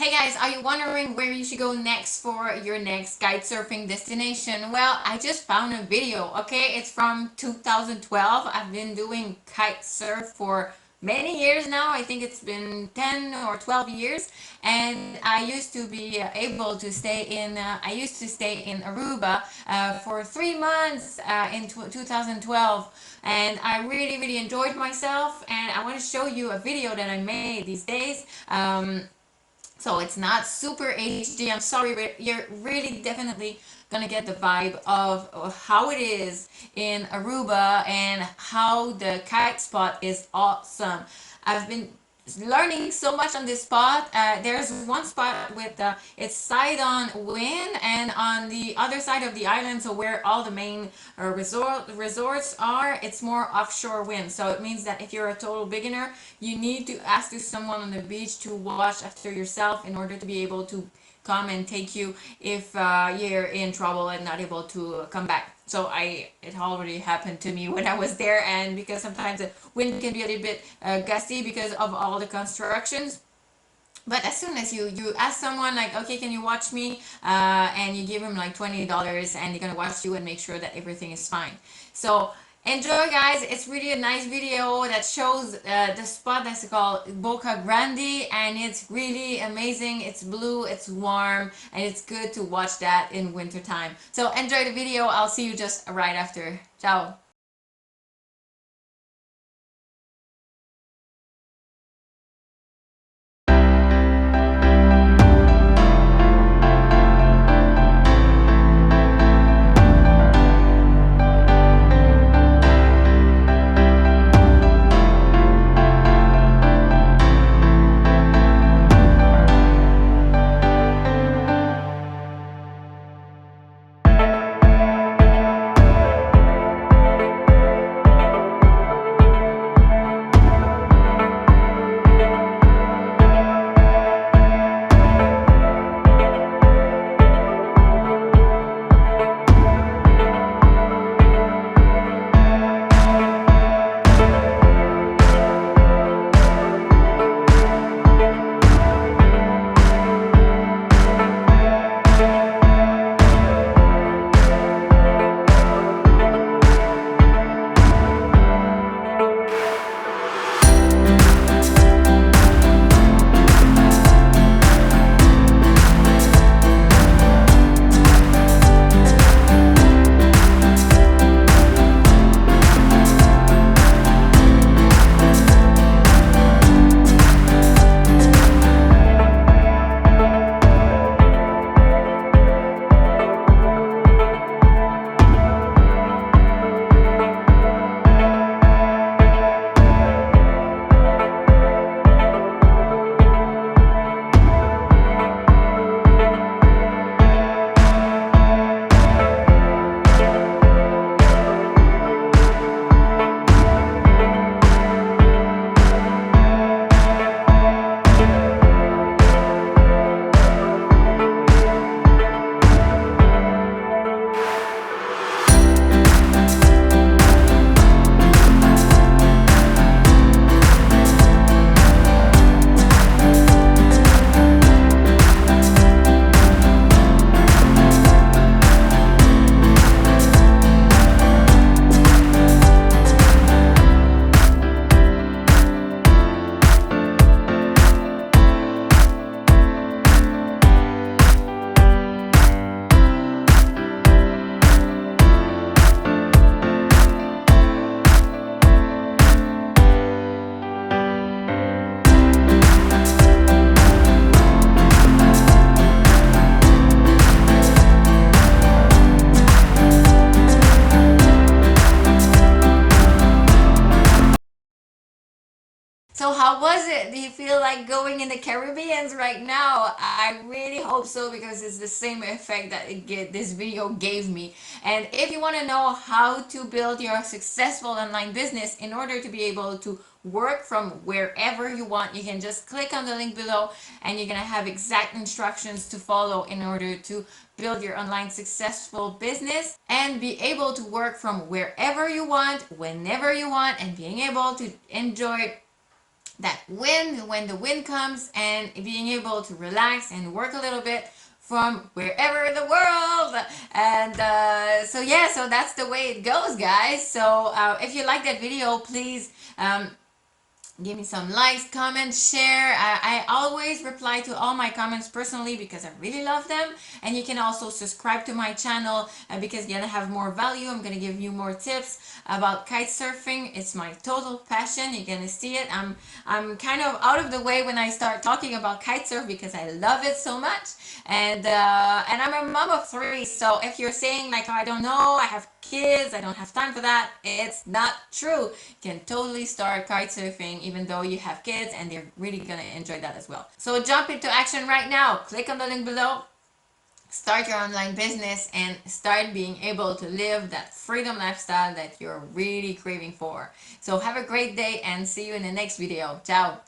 Hey guys, are you wondering where you should go next for your next kite surfing destination? Well, I just found a video, okay? It's from 2012. I've been doing kite surf for many years now. I think it's been 10 or 12 years. And I used to be able to stay I used to stay in Aruba for 3 months in 2012. And I really enjoyed myself. And I want to show you a video that I made these days. So it's not super HD. I'm sorry, but you're really definitely gonna get the vibe of how it is in Aruba and how the kite spot is awesome. I've been learning so much on this spot. There's one spot with it's side on wind, and on the other side of the island, so where all the main resorts are, it's more offshore wind. So it means that if you're a total beginner, you need to ask to someone on the beach to watch after yourself in order to be able to come and take you if you're in trouble and not able to come back. So it already happened to me when I was there, and because sometimes the wind can be a little bit gusty because of all the constructions. But as soon as you ask someone like, okay, can you watch me, and you give them like $20, and they're gonna watch you and make sure that everything is fine. So enjoy, guys. It's really a nice video that shows the spot that's called Boca Grande, and it's really amazing. It's blue, it's warm, and it's good to watch that in winter time. So enjoy the video. I'll see you just right after. Ciao. So how was it? Do you feel like going in the Caribbeans right now? I really hope so, because it's the same effect that this video gave me. And if you want to know how to build your successful online business in order to be able to work from wherever you want, you can just click on the link below, and you're gonna have exact instructions to follow in order to build your online successful business and be able to work from wherever you want, whenever you want, and being able to enjoy that wind when the wind comes, and being able to relax and work a little bit from wherever in the world. And so yeah, so that's the way it goes, guys. So if you like that video, please give me some likes, comments, share. I always reply to all my comments personally because I really love them. And you can also subscribe to my channel because you're gonna have more value. I'm gonna give you more tips about kite surfing. It's my total passion. You're gonna see it. I'm kind of out of the way when I start talking about kite surf because I love it so much. And I'm a mom of three. So if you're saying like, oh, I don't know, I have kids, I don't have time for that, it's not true. You can totally start kite surfing even though you have kids, and they're really gonna enjoy that as well. So jump into action right now. Click on the link below, start your online business, and start being able to live that freedom lifestyle that you're really craving for. So have a great day and see you in the next video. Ciao.